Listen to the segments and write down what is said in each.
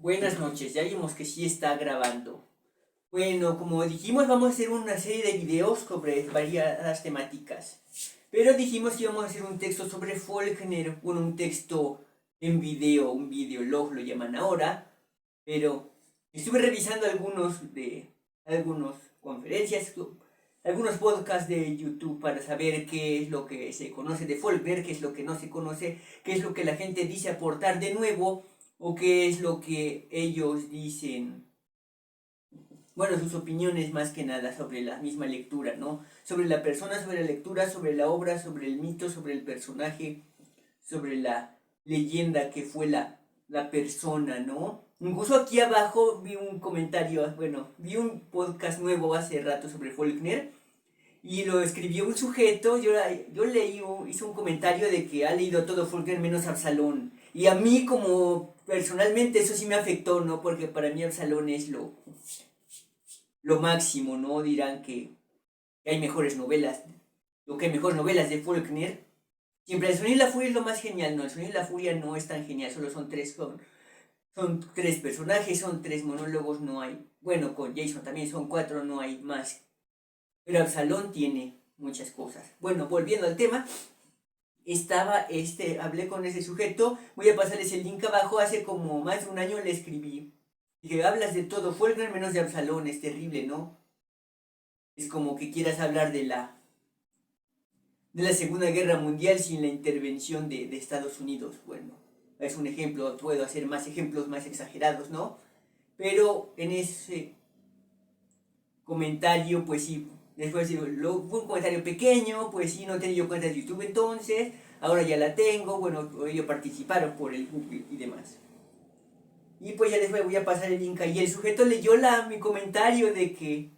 Buenas noches, ya vimos que sí está grabando. Bueno, como dijimos, vamos a hacer una serie de videos sobre variadas temáticas. Pero dijimos que íbamos a hacer un texto sobre Faulkner, bueno, un texto en video, un videolog lo llaman ahora. Pero estuve revisando algunas conferencias, algunos podcasts de YouTube para saber qué es lo que se conoce de Faulkner, qué es lo que no se conoce, qué es lo que la gente dice aportar de nuevo o qué es lo que ellos dicen, bueno, sus opiniones más que nada sobre la misma lectura, ¿no? Sobre la persona, sobre la lectura, sobre la obra, sobre el mito, sobre el personaje, sobre la leyenda que fue la persona, ¿no? Incluso aquí abajo vi un comentario, bueno, vi un podcast nuevo hace rato sobre Faulkner y lo escribió un sujeto, yo leí, hice un comentario de que ha leído todo Faulkner menos Absalón. Y a mí como personalmente eso sí me afectó, ¿no? Porque para mí Absalón es lo máximo, ¿no? Dirán que hay mejores novelas, o que hay mejores novelas de Faulkner. Siempre el Sonido y la Furia es lo más genial, no, el Sonido y la Furia no es tan genial, solo son tres personajes, son tres monólogos, no hay, bueno, con Jason también son cuatro, no hay más. Pero Absalón tiene muchas cosas. Bueno, volviendo al tema, hablé con ese sujeto, voy a pasarles el link abajo, hace como más de un año le escribí. Dije, hablas de todo, Faulkner menos de Absalón, es terrible, ¿no? Es como que quieras hablar de la Segunda Guerra Mundial sin la intervención de Estados Unidos. Bueno, es un ejemplo, puedo hacer más ejemplos más exagerados, ¿no? Pero en ese comentario, pues sí, después fue un comentario pequeño, pues sí, no tenía yo cuenta de YouTube entonces, ahora ya la tengo, bueno, ellos participaron por el Google y demás. Y pues ya les voy a pasar el link ahí. El sujeto leyó mi comentario de que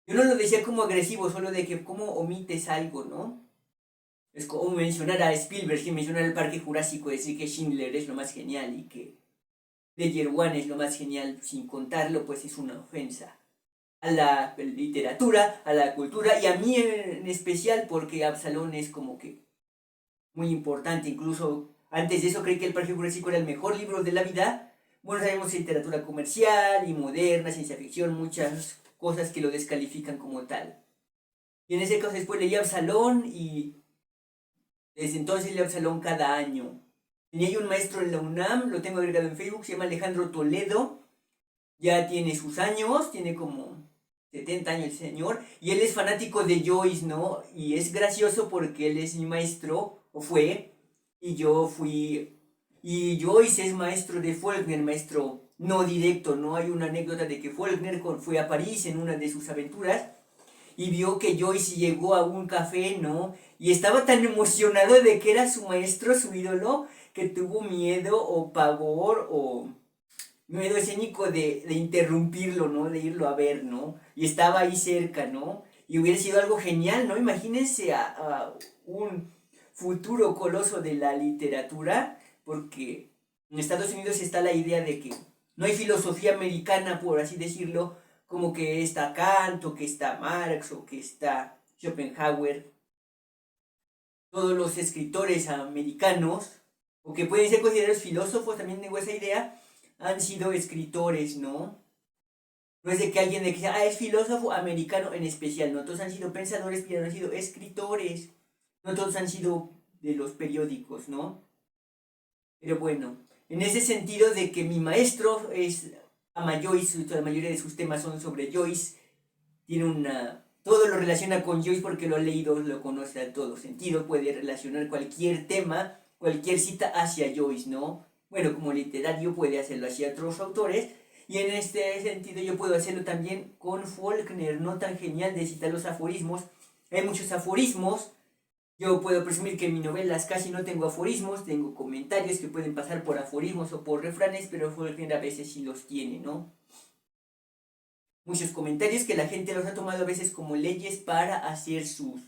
yo no lo decía como agresivo, solo de que cómo omites algo, ¿no? Es como mencionar a Spielberg, sin mencionar el Parque Jurásico, decir que Schindler es lo más genial y que Player One es lo más genial sin contarlo, pues es una ofensa a la literatura, a la cultura y a mí en especial porque Absalón es como que muy importante. Incluso antes de eso creí que el Parque Jurásico era el mejor libro de la vida. Bueno, sabemos literatura comercial y moderna, ciencia ficción, muchas cosas que lo descalifican como tal. Y en ese caso después leí Absalón y desde entonces leo Absalón cada año. Tenía yo un maestro en la UNAM, lo tengo agregado en Facebook, se llama Alejandro Toledo. Ya tiene sus años, tiene como 70 años el señor, y él es fanático de Joyce, ¿no? Y es gracioso porque él es mi maestro, o fue, y yo fui, y Joyce es maestro de Faulkner, maestro no directo, ¿no? Hay una anécdota de que Faulkner fue a París en una de sus aventuras, y vio que Joyce llegó a un café, ¿no? Y estaba tan emocionado de que era su maestro, su ídolo, que tuvo miedo o pavor o miedo escénico de interrumpirlo, ¿no? De irlo a ver, ¿no? Y estaba ahí cerca, ¿no? Y hubiera sido algo genial, ¿no? Imagínense a un futuro coloso de la literatura, porque en Estados Unidos está la idea de que no hay filosofía americana, por así decirlo, como que está Kant, o que está Marx, o que está Schopenhauer, todos los escritores americanos, o que pueden ser considerados filósofos, también tengo esa idea, han sido escritores, ¿no? No es de que alguien de que sea, es filósofo americano en especial, no todos han sido pensadores, pero han sido escritores, no todos han sido de los periódicos, ¿no? Pero bueno, en ese sentido de que mi maestro ama Joyce, la mayoría de sus temas son sobre Joyce, tiene todo lo relaciona con Joyce porque lo ha leído, lo conoce a todo sentido, puede relacionar cualquier tema, cualquier cita hacia Joyce, ¿no? Bueno, como literario puede hacerlo hacia otros autores, y en este sentido yo puedo hacerlo también con Faulkner, no tan genial de citar los aforismos. Hay muchos aforismos, yo puedo presumir que en mis novelas casi no tengo aforismos, tengo comentarios que pueden pasar por aforismos o por refranes, pero Faulkner a veces sí los tiene, ¿no? Muchos comentarios que la gente los ha tomado a veces como leyes para hacer sus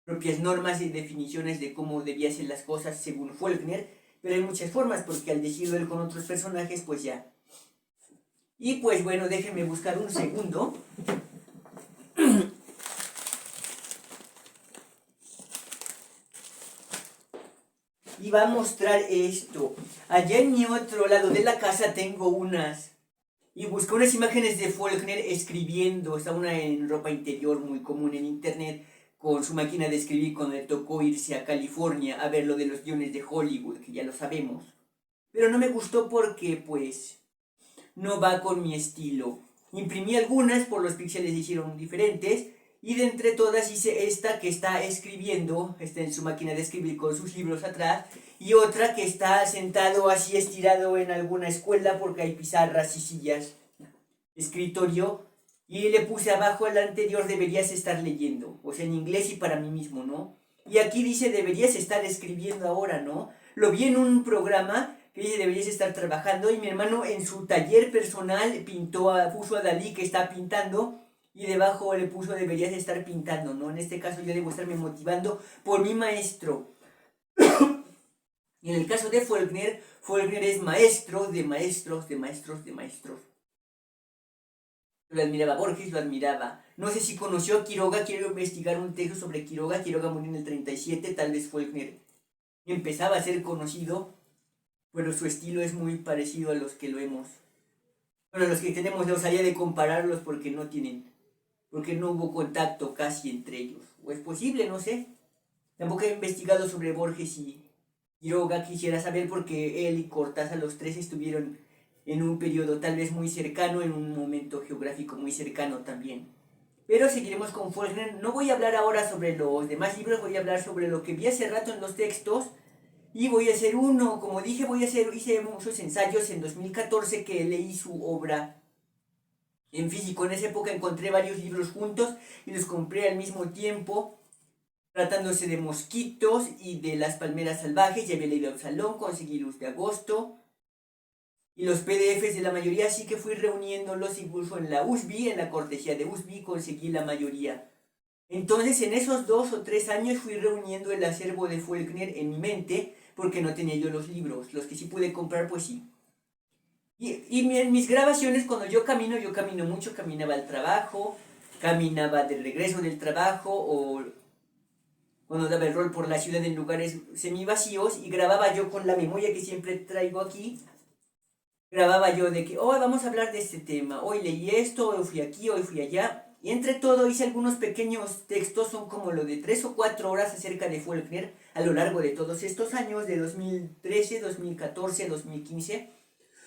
propias normas y definiciones de cómo debían ser las cosas según Faulkner, pero hay muchas formas porque al decirlo él con otros personajes pues ya. Y pues bueno, déjenme buscar un segundo. y va a mostrar esto. Allá en mi otro lado de la casa tengo unas... Y busqué unas imágenes de Faulkner escribiendo. Está una en ropa interior muy común en internet con su máquina de escribir cuando le tocó irse a California a ver lo de los guiones de Hollywood, que ya lo sabemos. Pero no me gustó porque, pues, no va con mi estilo. Imprimí algunas, por los píxeles se hicieron diferentes, y de entre todas hice esta que está escribiendo, está en su máquina de escribir con sus libros atrás, y otra que está sentado así estirado en alguna escuela porque hay pizarras y sillas, escritorio, y le puse abajo el anterior deberías estar leyendo, o sea en inglés y para mí mismo, ¿no? Y aquí dice deberías estar escribiendo ahora, ¿no? Lo vi en un programa que dice deberías estar trabajando y mi hermano en su taller personal puso a Dalí que está pintando y debajo le puso deberías estar pintando, ¿no? En este caso yo debo estarme motivando por mi maestro. Y en el caso de Faulkner, Faulkner es maestro de maestros, de maestros, de maestros. Lo admiraba Borges, lo admiraba. No sé si conoció a Quiroga, quiero investigar un texto sobre Quiroga. Quiroga murió en el 37, tal vez Faulkner empezaba a ser conocido, pero su estilo es muy parecido a los que lo hemos. Bueno, los que tenemos la osadía de compararlos porque no hubo contacto casi entre ellos. O es posible, no sé. Tampoco he investigado sobre Borges y Quiroga, quisiera saber porque él y Cortázar, los tres estuvieron en un periodo tal vez muy cercano, en un momento geográfico muy cercano también. Pero seguiremos con Faulkner. No voy a hablar ahora sobre los demás libros, voy a hablar sobre lo que vi hace rato en los textos. Y voy a hacer uno, como dije, hice muchos ensayos en 2014 que leí su obra en físico. En esa época encontré varios libros juntos y los compré al mismo tiempo. Tratándose de mosquitos y de las palmeras salvajes, ya había leído Absalón, conseguí Luz de Agosto. Y los PDFs de la mayoría sí que fui reuniéndolos incluso en la USB, en la cortesía de USB conseguí la mayoría. Entonces en esos 2 o 3 años fui reuniendo el acervo de Faulkner en mi mente, porque no tenía yo los libros, los que sí pude comprar pues sí. Y en mis grabaciones cuando yo camino mucho, caminaba al trabajo, caminaba de regreso del trabajo o cuando daba el rol por la ciudad en lugares semivacíos y grababa yo con la memoria que siempre traigo aquí. Grababa yo de que, hoy vamos a hablar de este tema, hoy leí esto, hoy fui aquí, hoy fui allá. Y entre todo hice algunos pequeños textos, son como lo de 3 o 4 horas acerca de Faulkner a lo largo de todos estos años, de 2013, 2014, 2015,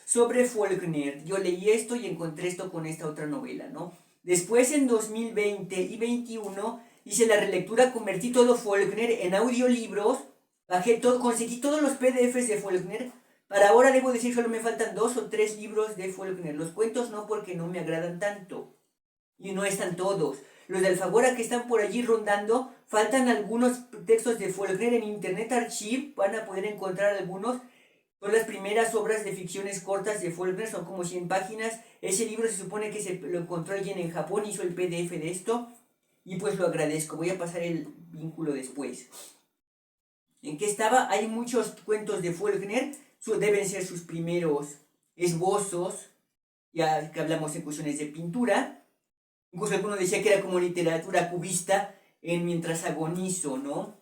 sobre Faulkner. Yo leí esto y encontré esto con esta otra novela, ¿no? Después en 2020 y 2021 hice la relectura, convertí todo Faulkner en audiolibros, bajé todo, conseguí todos los PDFs de Faulkner. Para ahora debo decir solo me faltan 2 o 3 libros de Faulkner. Los cuentos no porque no me agradan tanto. Y no están todos. Los de Alfaguara que están por allí rondando, faltan algunos textos de Faulkner en Internet Archive, van a poder encontrar algunos. Son las primeras obras de ficciones cortas de Faulkner, son como 100 páginas. Ese libro se supone que lo encontró alguien en Japón, hizo el PDF de esto. Y pues lo agradezco, voy a pasar el vínculo después. ¿En qué estaba? Hay muchos cuentos de Faulkner, deben ser sus primeros esbozos, ya que hablamos en cuestiones de pintura. Incluso alguno decía que era como literatura cubista en Mientras agonizo, ¿no?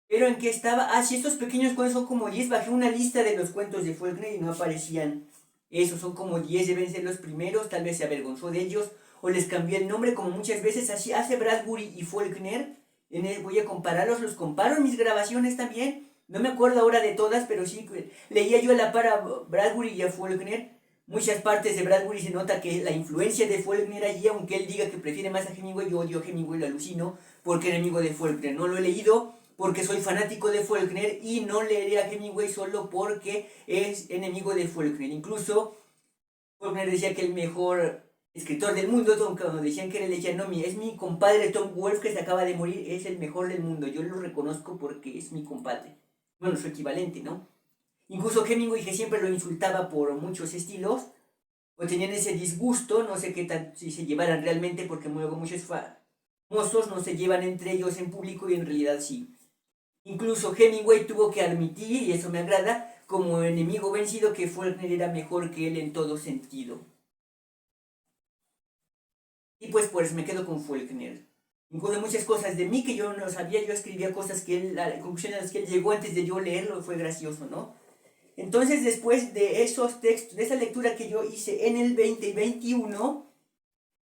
Pero ¿en qué estaba? Ah, sí, estos pequeños cuentos son como 10. Bajé una lista de los cuentos de Faulkner y no aparecían. Esos son como 10, deben ser los primeros. Tal vez se avergonzó de ellos o les cambié el nombre, como muchas veces así hace Bradbury y Faulkner. Voy a compararlos, los comparo en mis grabaciones también. No me acuerdo ahora de todas, pero sí leía yo a la par a Bradbury y a Faulkner. Muchas partes de Bradbury se nota que la influencia de Faulkner allí, aunque él diga que prefiere más a Hemingway, yo odio a Hemingway, lo alucino, porque enemigo de Faulkner. No lo he leído porque soy fanático de Faulkner y no leeré a Hemingway solo porque es enemigo de Faulkner. Incluso Faulkner decía que el mejor escritor del mundo, cuando decían que era, le decían, no, es mi compadre Tom Wolfe que se acaba de morir, es el mejor del mundo. Yo lo reconozco porque es mi compadre. Bueno, su equivalente, ¿no? Incluso Hemingway, que siempre lo insultaba por muchos estilos, o tenían ese disgusto, no sé qué tal si se llevaran realmente, porque luego muchos famosos no se llevan entre ellos en público y en realidad sí. Incluso Hemingway tuvo que admitir, y eso me agrada, como enemigo vencido, que Faulkner era mejor que él en todo sentido. Y pues me quedo con Faulkner. Incluso muchas cosas de mí que yo no sabía, yo escribía cosas que él, a conclusiones a las que él llegó antes de yo leerlo, fue gracioso, ¿no? Entonces, después de esos textos, de esa lectura que yo hice en el 2021,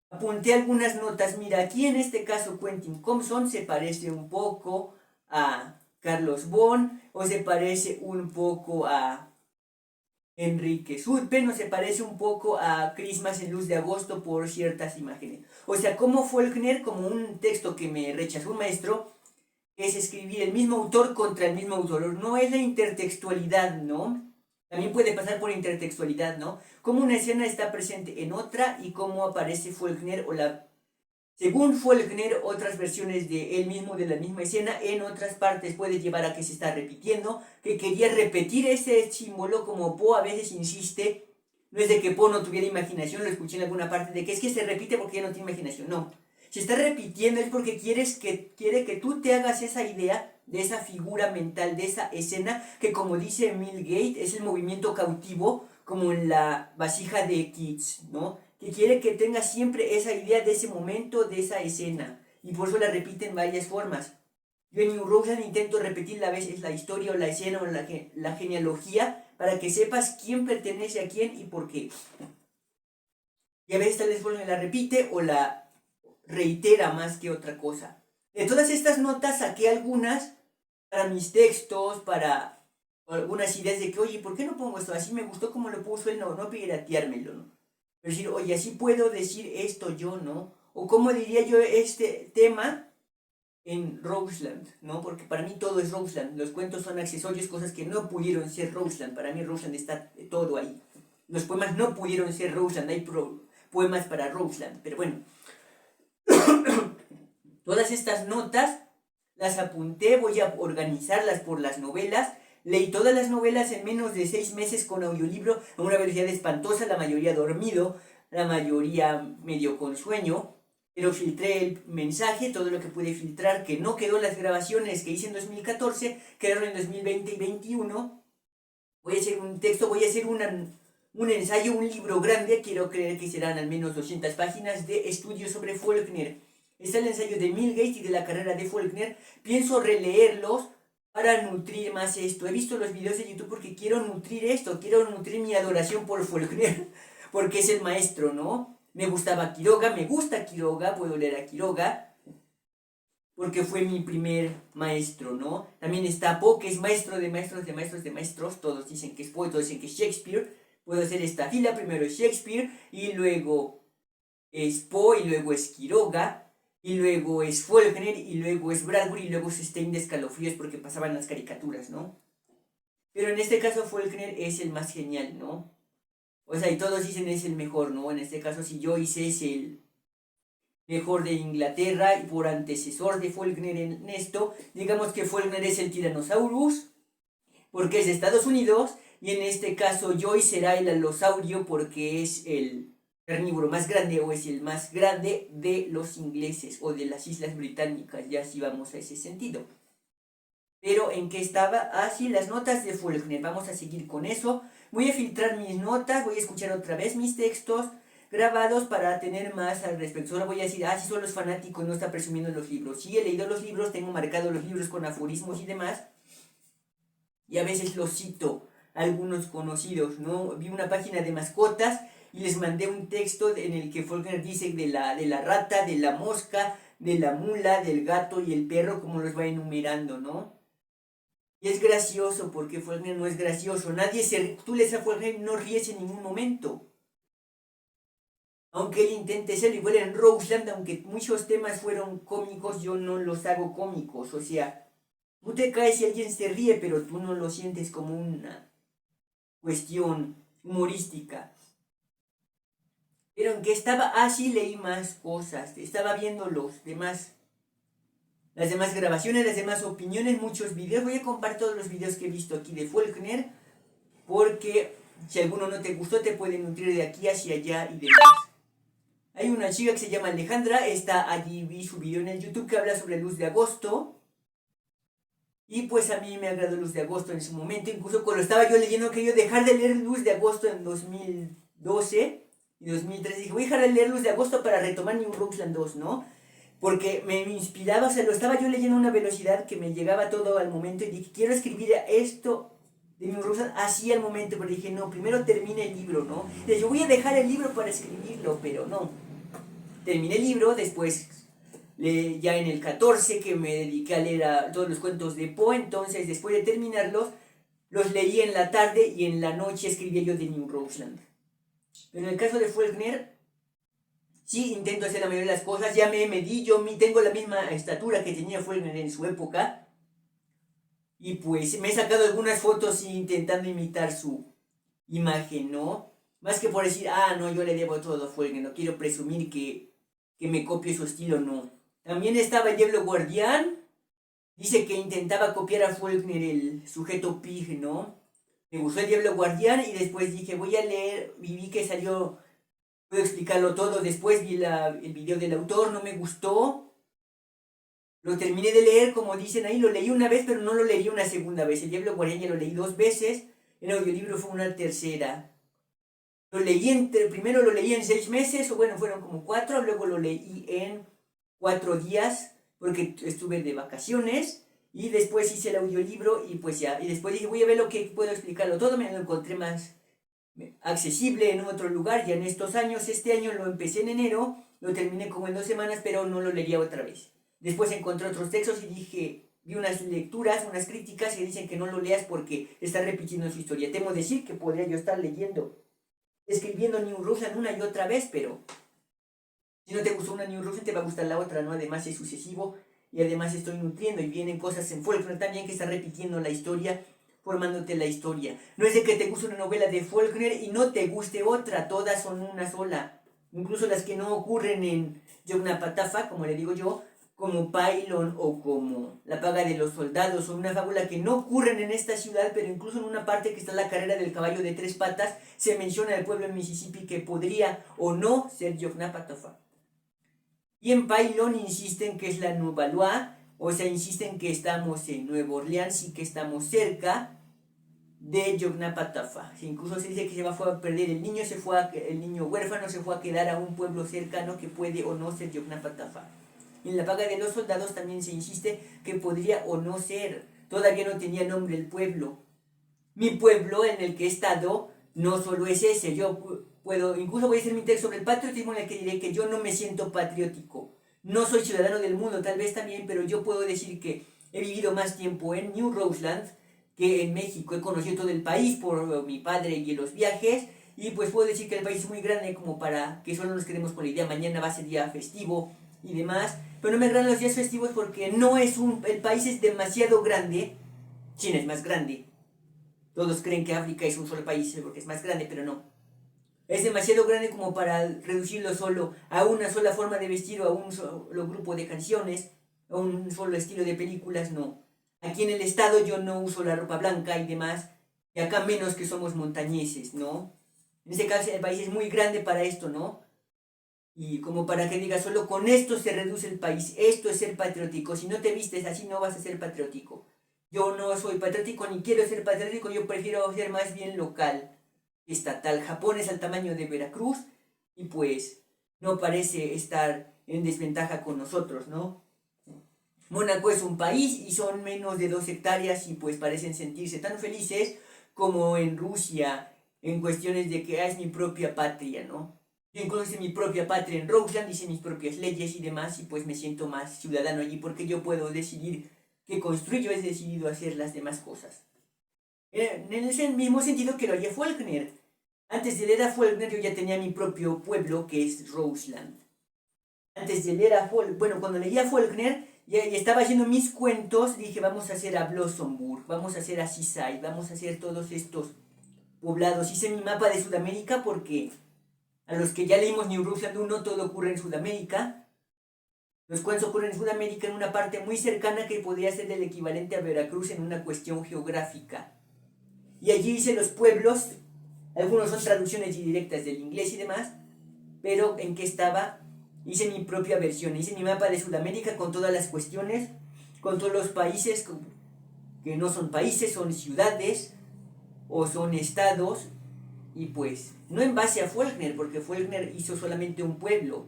apunté algunas notas. Mira, aquí en este caso Quentin Compson se parece un poco a Carlos Bon, o se parece un poco a Enrique Sudpen, o se parece un poco a Christmas en Luz de Agosto por ciertas imágenes. O sea, como Faulkner, como un texto que me rechazó un maestro, es escribir el mismo autor contra el mismo autor. No es la intertextualidad, ¿no? También puede pasar por intertextualidad, ¿no? Cómo una escena está presente en otra y cómo aparece Faulkner o la... Según Faulkner, otras versiones de él mismo, de la misma escena, en otras partes puede llevar a que se está repitiendo, que quería repetir ese símbolo, como Poe a veces insiste. No es de que Poe no tuviera imaginación, lo escuché en alguna parte, de que es que se repite porque ya no tiene imaginación. No, se está repitiendo es porque quiere que tú te hagas esa idea de esa figura mental, de esa escena, que como dice Milgate, es el movimiento cautivo, como en la vasija de Keats, ¿no? Que quiere que tengas siempre esa idea de ese momento, de esa escena, y por eso la repite en varias formas. Yo en New Roseland intento repetir a veces la historia o la escena o la genealogía para que sepas quién pertenece a quién y por qué. Y a veces tal vez la repite o la reitera más que otra cosa. De todas estas notas saqué algunas para mis textos, para algunas ideas de que, oye, ¿por qué no pongo esto? Así me gustó como lo puso él, no pirateármelo, ¿no? Pero decir, oye, así puedo decir esto yo, ¿no? O cómo diría yo este tema en Roseland, ¿no? Porque para mí todo es Roseland. Los cuentos son accesorios, cosas que no pudieron ser Roseland. Para mí Roseland está todo ahí. Los poemas no pudieron ser Roseland. Hay poemas para Roseland. Pero bueno, todas estas notas las apunté, voy a organizarlas por las novelas. Leí todas las novelas en menos de 6 meses con audiolibro a una velocidad espantosa, la mayoría dormido, la mayoría medio con sueño. Pero filtré el mensaje, todo lo que pude filtrar, que no quedó en las grabaciones que hice en 2014, quedaron en 2020 y 2021. Voy a hacer un texto, voy a hacer un ensayo, un libro grande, quiero creer que serán al menos 200 páginas de estudios sobre Faulkner. Está el ensayo de Milgate y de la carrera de Faulkner. Pienso releerlos para nutrir más esto. He visto los videos de YouTube porque quiero nutrir esto, quiero nutrir mi adoración por Faulkner, porque es el maestro, ¿no? Me gustaba Quiroga, me gusta Quiroga, puedo leer a Quiroga, porque fue mi primer maestro, ¿no? También está Poe, que es maestro de maestros de maestros de maestros, todos dicen que es Poe, todos dicen que es Shakespeare. Puedo hacer esta fila, primero es Shakespeare, y luego es Poe, y luego es Quiroga, y luego es Faulkner, y luego es Bradbury, y luego es Stein de escalofríos porque pasaban las caricaturas, ¿no? Pero en este caso Faulkner es el más genial, ¿no? O sea, y todos dicen es el mejor, ¿no? En este caso, si Joyce es el mejor de Inglaterra y por antecesor de Faulkner en esto, digamos que Faulkner es el Tyrannosaurus, porque es de Estados Unidos, y en este caso Joyce será el alosaurio porque es el carnívoro más grande o es el más grande de los ingleses o de las islas británicas, ya si vamos a ese sentido. Pero ¿en qué estaba? Ah, sí, las notas de Faulkner, vamos a seguir con eso. Voy a filtrar mis notas, voy a escuchar otra vez mis textos grabados para tener más al respecto. Solo voy a decir, si son los fanáticos, no está presumiendo los libros. Sí, he leído los libros, tengo marcado los libros con aforismos y demás. Y a veces los cito a algunos conocidos, ¿no? Vi una página de mascotas y les mandé un texto en el que Faulkner dice de la rata, de la mosca, de la mula, del gato y el perro, como los va enumerando, ¿no? Y es gracioso porque Faulkner no es gracioso. Tú lees a Faulkner y no ríes en ningún momento. Aunque él intente serlo, igual en Roseland, aunque muchos temas fueron cómicos, yo no los hago cómicos. O sea, tú te caes si alguien se ríe, pero tú no lo sientes como una cuestión humorística. Pero en que estaba, sí leí más cosas. Estaba viendo las demás grabaciones, las demás opiniones, muchos videos. Voy a compartir todos los videos que he visto aquí de Faulkner, porque si alguno no te gustó, te puede nutrir de aquí hacia allá y demás. Hay una chica que se llama Alejandra, allí vi su video en el YouTube que habla sobre Luz de Agosto. Y pues a mí me agradó Luz de Agosto en su momento, incluso cuando estaba yo leyendo, quería dejar de leer Luz de Agosto en 2012 y 2013. Dije, voy a dejar de leer Luz de Agosto para retomar New Roseland 2, ¿no? porque me inspiraba, o sea, lo estaba yo leyendo a una velocidad que me llegaba todo al momento y dije, quiero escribir esto de New Roseland así al momento, pero dije, no, primero termine el libro, ¿no? Yo voy a dejar el libro para escribirlo, pero no. Terminé el libro, después ya en el 14 que me dediqué a leer todos los cuentos de Poe, entonces después de terminarlos, los leí en la tarde y en la noche escribía yo de New Roseland. Pero en el caso de Faulkner, sí intento hacer la mayoría de las cosas, ya me medí, tengo la misma estatura que tenía Faulkner en su época, y pues me he sacado algunas fotos intentando imitar su imagen, ¿no? Más que por decir, no, yo le debo todo a Faulkner, no quiero presumir que me copie su estilo, no. También estaba el Diablo Guardián, dice que intentaba copiar a Faulkner el sujeto Pig, ¿no? Me gustó el Diablo Guardián y después dije, voy a leer, y vi que salió, puedo explicarlo todo, después vi el video del autor, no me gustó, lo terminé de leer, como dicen ahí, lo leí una vez, pero no lo leí una segunda vez, el Diablo Guardián ya lo leí 2 veces, el audiolibro fue una tercera. Primero lo leí en 6 meses, o bueno, fueron como 4, luego lo leí en 4 días, porque estuve de vacaciones, y después hice el audiolibro, y pues ya, y después dije, voy a ver lo que puedo explicarlo todo, me lo encontré más accesible en otro lugar, ya en estos años, este año lo empecé en enero, lo terminé como en 2 semanas, pero no lo leería otra vez. Después encontré otros textos y vi unas lecturas, unas críticas que dicen que no lo leas porque está repitiendo su historia. Temo decir que podría yo estar escribiendo New Roseland una y otra vez, pero si no te gustó una New Roseland te va a gustar la otra, ¿no? Además es sucesivo y además estoy nutriendo y vienen cosas en Faulkner también que está repitiendo la historia, formándote la historia. No es de que te guste una novela de Faulkner y no te guste otra, todas son una sola. Incluso las que no ocurren en Yoknapatawpha, como le digo yo, como Pylon o como La paga de los soldados, o una fábula que no ocurren en esta ciudad, pero incluso en una parte que está la carrera del caballo de 3 patas, se menciona el pueblo en Mississippi que podría o no ser Yoknapatawpha. Y en Pylon insisten que es la Nueva Loa, o sea, insisten que estamos en Nueva Orleans y que estamos cerca de Yoknapatawpha. Incluso se dice que se va a perder el niño, el niño huérfano se fue a quedar a un pueblo cercano que puede o no ser Yoknapatawpha. En La paga de los soldados también se insiste que podría o no ser. Todavía no tenía nombre el pueblo. Mi pueblo en el que he estado no solo es ese. Incluso voy a hacer mi texto sobre el patriotismo en el que diré que yo no me siento patriótico. No soy ciudadano del mundo, tal vez también, pero yo puedo decir que he vivido más tiempo en New Roseland que en México. He conocido todo el país por mi padre y los viajes. Y pues puedo decir que el país es muy grande como para que solo nos quedemos con la idea mañana va a ser día festivo y demás, pero no me agradan los días festivos porque el país es demasiado grande. China es más grande, todos creen que África es un solo país porque es más grande, pero no, es demasiado grande como para reducirlo solo a una sola forma de vestir o a un solo grupo de canciones, a un solo estilo de películas, no. Aquí en el estado yo no uso la ropa blanca y demás, y acá menos que somos montañeses, ¿no? En ese caso el país es muy grande para esto, ¿no? Y como para que digas, solo con esto se reduce el país, esto es ser patriótico, si no te vistes así no vas a ser patriótico. Yo no soy patriótico ni quiero ser patriótico, yo prefiero ser más bien local, estatal. Japón es al tamaño de Veracruz y pues no parece estar en desventaja con nosotros, ¿no? Mónaco es un país y son menos de 2 hectáreas y pues parecen sentirse tan felices como en Rusia en cuestiones de que es mi propia patria, ¿no? Yo incluso hice mi propia patria en Roseland, hice mis propias leyes y demás, y pues me siento más ciudadano allí porque yo puedo decidir qué construir, yo he decidido hacer las demás cosas. En ese mismo sentido que lo haría Faulkner. Antes de leer a Faulkner yo ya tenía mi propio pueblo que es Roseland. Antes de leer a Faulkner, bueno, cuando leía a Faulkner y estaba haciendo mis cuentos, dije vamos a hacer a Blossomburg, vamos a hacer a Seaside, vamos a hacer todos estos poblados. Hice mi mapa de Sudamérica porque a los que ya leímos New Roseland 1, todo ocurre en Sudamérica. Los cuentos ocurren en Sudamérica en una parte muy cercana que podría ser el equivalente a Veracruz en una cuestión geográfica. Y allí hice los pueblos, algunos son traducciones directas del inglés y demás, pero en qué estaba, hice mi propia versión, hice mi mapa de Sudamérica con todas las cuestiones, con todos los países que no son países, son ciudades o son estados. Y pues, no en base a Faulkner, porque Faulkner hizo solamente un pueblo.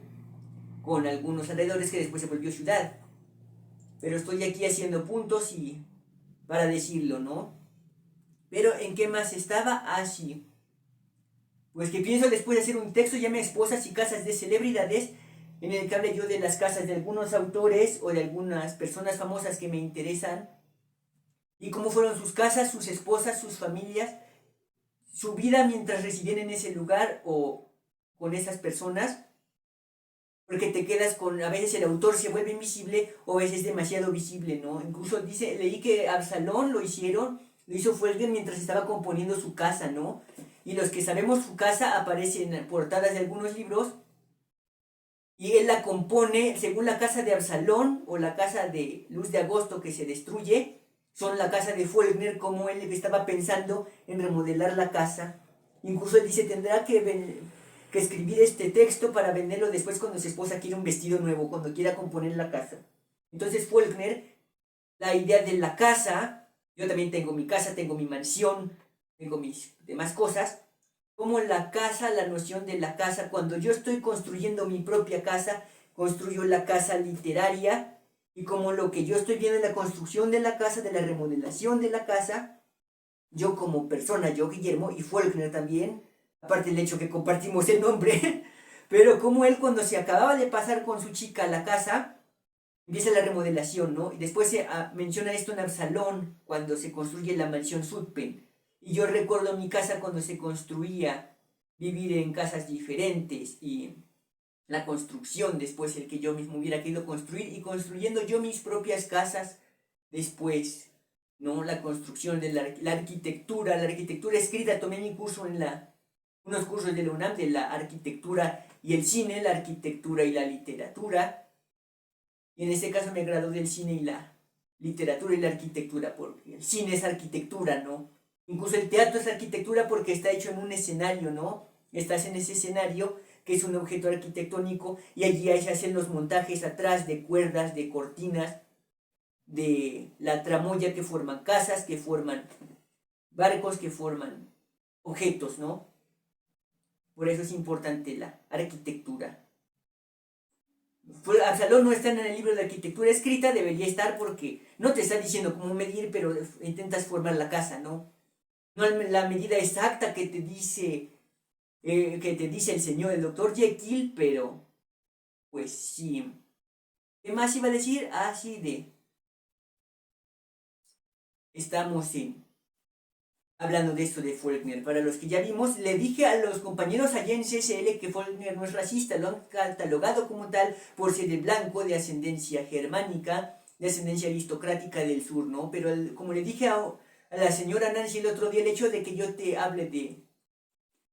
con algunos alrededores que después se volvió ciudad. Pero estoy aquí haciendo puntos y para decirlo, ¿no? Pero ¿en qué más estaba? Así. Pues que pienso después de hacer un texto llamé Esposas y Casas de Celebridades, en el que hable yo de las casas de algunos autores o de algunas personas famosas que me interesan, y cómo fueron sus casas, sus esposas, sus familias, su vida mientras residían en ese lugar o con esas personas, porque te quedas con, a veces el autor se vuelve invisible o a veces demasiado visible, ¿no? Incluso leí que Absalón lo hizo Faulkner mientras estaba componiendo su casa, ¿no? Y los que sabemos su casa aparecen en portadas de algunos libros, y él la compone según la casa de Absalón o la casa de Luz de Agosto que se destruye, son la casa de Faulkner, como él estaba pensando en remodelar la casa. Incluso él dice, tendrá que escribir este texto para venderlo después cuando su esposa quiera un vestido nuevo, cuando quiera componer la casa. Entonces Faulkner, la idea de la casa, yo también tengo mi casa, tengo mi mansión, tengo mis demás cosas, como la casa, la noción de la casa, cuando yo estoy construyendo mi propia casa, construyo la casa literaria, y como lo que yo estoy viendo en la construcción de la casa, de la remodelación de la casa, yo como persona, yo Guillermo, y Faulkner también, aparte del hecho que compartimos el nombre, pero como él cuando se acababa de pasar con su chica a la casa, empieza la remodelación, ¿no? Y después se menciona esto en Absalón, cuando se construye la mansión Sudpen. Y yo recuerdo mi casa cuando se construía, vivir en casas diferentes y la construcción después, el que yo mismo hubiera querido construir y construyendo yo mis propias casas después, ¿no? La construcción de la arquitectura escrita, tomé mi curso en unos cursos de la UNAM de la arquitectura y el cine, la arquitectura y la literatura, y en este caso me gradué del cine y la literatura y la arquitectura, porque el cine es arquitectura, ¿no? Incluso el teatro es arquitectura porque está hecho en un escenario, ¿no? Estás en ese escenario que es un objeto arquitectónico y allí se hacen los montajes atrás de cuerdas, de cortinas, de la tramoya que forman casas, que forman barcos, que forman objetos, ¿no? Por eso es importante la arquitectura. Absalón no está en el libro de arquitectura escrita, debería estar porque no te está diciendo cómo medir, pero intentas formar la casa, ¿no? No la medida exacta que te dice el señor, el doctor Jekyll, pero pues sí. ¿Qué más iba a decir? Así estamos hablando de esto de Faulkner. Para los que ya vimos, le dije a los compañeros allá en CSL que Faulkner no es racista, lo han catalogado como tal por ser de blanco, de ascendencia germánica, de ascendencia aristocrática del sur, ¿no? Pero como le dije a la señora Nancy el otro día, el hecho de que yo te hable de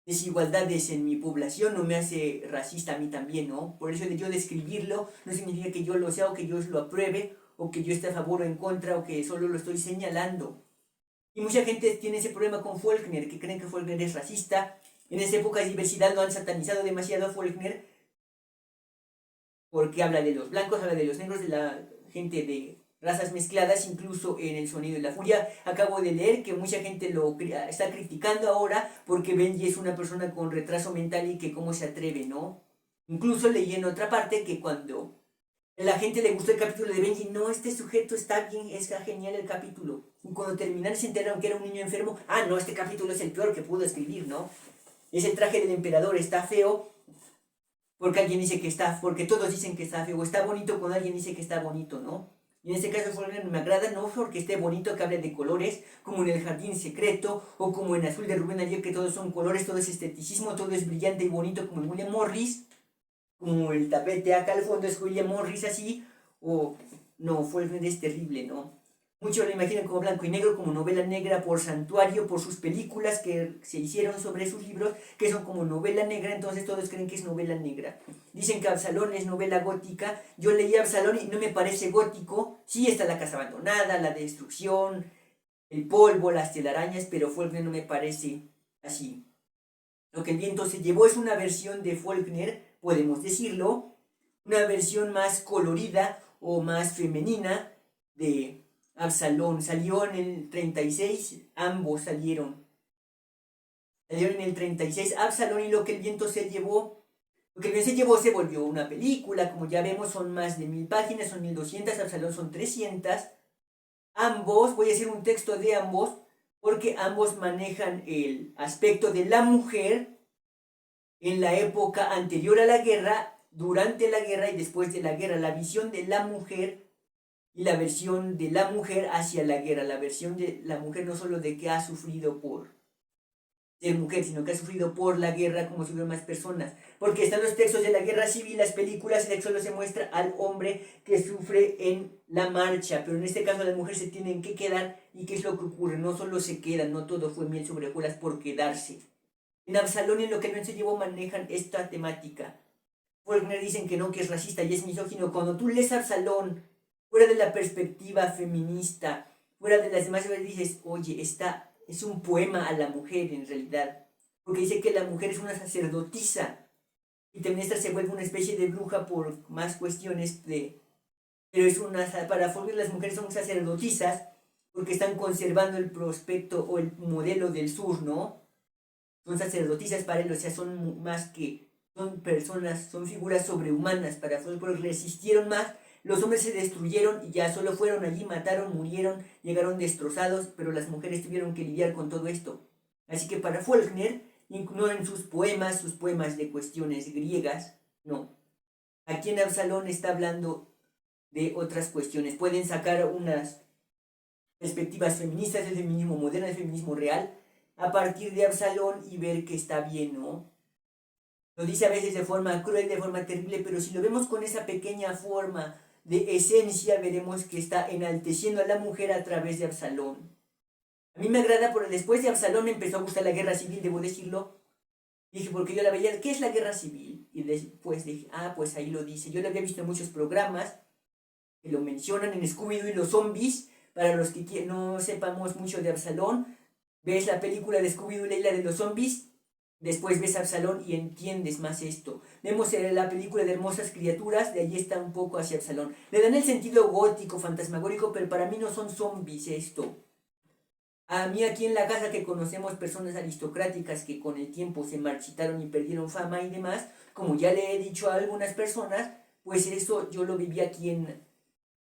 desigualdades en mi población no me hace racista a mí también, ¿no? Por eso de yo describirlo no significa que yo lo sea o que yo lo apruebe o que yo esté a favor o en contra o que solo lo estoy señalando. Y mucha gente tiene ese problema con Faulkner, que creen que Faulkner es racista. En esa época de diversidad lo han satanizado demasiado a Faulkner porque habla de los blancos, habla de los negros, de la gente de razas mezcladas, incluso en El Sonido de la Furia. Acabo de leer que mucha gente lo está criticando ahora porque Benji es una persona con retraso mental y que cómo se atreve, ¿no? Incluso leí en otra parte que cuando a la gente le gustó el capítulo de Benji, no, este sujeto está bien, es genial el capítulo. Y cuando terminaron se enteraron que era un niño enfermo, no, este capítulo es el peor que pudo escribir, ¿no? Ese traje del emperador está feo porque alguien dice que está, porque todos dicen que está feo, está bonito cuando alguien dice que está bonito, ¿no? Y en este caso Faulkner me agrada no porque esté bonito, que hable de colores, como en El Jardín Secreto, o como en Azul de Rubén Ayer, que todos son colores, todo es esteticismo, todo es brillante y bonito, como en William Morris, como el tapete acá al fondo es William Morris así, o no, Faulkner es terrible, ¿no? Muchos lo imaginan como blanco y negro, como novela negra por Santuario, por sus películas que se hicieron sobre sus libros, que son como novela negra, entonces todos creen que es novela negra. Dicen que Absalón es novela gótica, yo leí Absalón y no me parece gótico, sí está la casa abandonada, la destrucción, el polvo, las telarañas, pero Faulkner no me parece así. Lo que el viento se llevó es una versión de Faulkner, podemos decirlo, una versión más colorida o más femenina de Absalón. Salió en el 36, ambos salieron en el 36, Absalón y Lo que el viento se llevó. Lo que no se llevó se volvió una película, como ya vemos son más de 1000 páginas, son 1200, Absalón son 300. Ambos, voy a hacer un texto de ambos, porque ambos manejan el aspecto de la mujer en la época anterior a la guerra, durante la guerra y después de la guerra, la visión de la mujer y la versión de la mujer hacia la guerra, la versión de la mujer no solo de que ha sufrido por ser mujer, sino que ha sufrido por la guerra como si hubiera más personas, porque están los textos de la guerra civil, las películas, y solo se muestra al hombre que sufre en la marcha, pero en este caso las mujeres se tienen que quedar, y ¿qué es lo que ocurre? No solo se quedan, no todo fue miel sobre hojuelas por quedarse. En Absalón y en Lo que no se llevó manejan esta temática. Faulkner dicen que no, que es racista y es misógino. Cuando tú lees Absalón fuera de la perspectiva feminista, fuera de las demás, dices, oye, es un poema a la mujer en realidad, porque dice que la mujer es una sacerdotisa y también esta se vuelve una especie de bruja por más cuestiones pero es para Faulkner las mujeres son sacerdotisas porque están conservando el prospecto o el modelo del sur, ¿no? Son sacerdotisas para él, o sea, son más que, son personas, son figuras sobrehumanas para Faulkner, resistieron más. Los hombres se destruyeron y ya solo fueron allí, mataron, murieron, llegaron destrozados, pero las mujeres tuvieron que lidiar con todo esto. Así que para Faulkner, no en sus poemas de cuestiones griegas, no. Aquí en Absalón está hablando de otras cuestiones. Pueden sacar unas perspectivas feministas, el feminismo moderno, el feminismo real, a partir de Absalón y ver que está bien, ¿no? Lo dice a veces de forma cruel, de forma terrible, pero si lo vemos con esa pequeña forma de esencia, veremos que está enalteciendo a la mujer a través de Absalón. A mí me agrada, porque después de Absalón me empezó a gustar la guerra civil, debo decirlo. Dije, porque yo la veía, ¿qué es la guerra civil? Y después dije, pues ahí lo dice. Yo lo había visto en muchos programas que lo mencionan en Scooby-Doo y los zombies. Para los que no sepamos mucho de Absalón, ves la película de Scooby-Doo, la isla de los zombies, después ves Absalón y entiendes más esto. Vemos la película de Hermosas Criaturas, de allí está un poco hacia Absalón. Le dan el sentido gótico, fantasmagórico, pero para mí no son zombies esto. A mí aquí en la casa que conocemos personas aristocráticas que con el tiempo se marchitaron y perdieron fama y demás, como ya le he dicho a algunas personas, pues eso yo lo viví aquí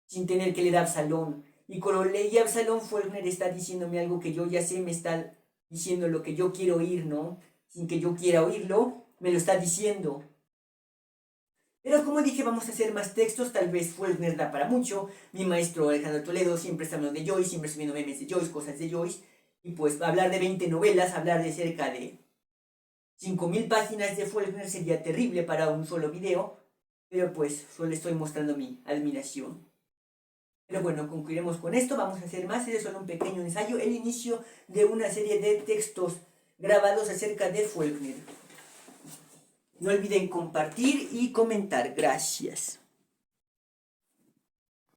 sin tener que leer Absalón. Y cuando leí Absalón, Faulkner está diciéndome algo que yo ya sé, me está diciendo lo que yo quiero oír, ¿no? Sin que yo quiera oírlo, me lo está diciendo. Pero como dije, vamos a hacer más textos, tal vez Faulkner da para mucho. Mi maestro Alejandro Toledo siempre está hablando de Joyce, siempre subiendo memes de Joyce, cosas de Joyce. Y pues hablar de 20 novelas, hablar de cerca de 5000 páginas de Faulkner sería terrible para un solo video. Pero pues solo estoy mostrando mi admiración. Pero bueno, concluiremos con esto, vamos a hacer más, es solo un pequeño ensayo, el inicio de una serie de textos grabados acerca de Faulkner. No olviden compartir y comentar, gracias.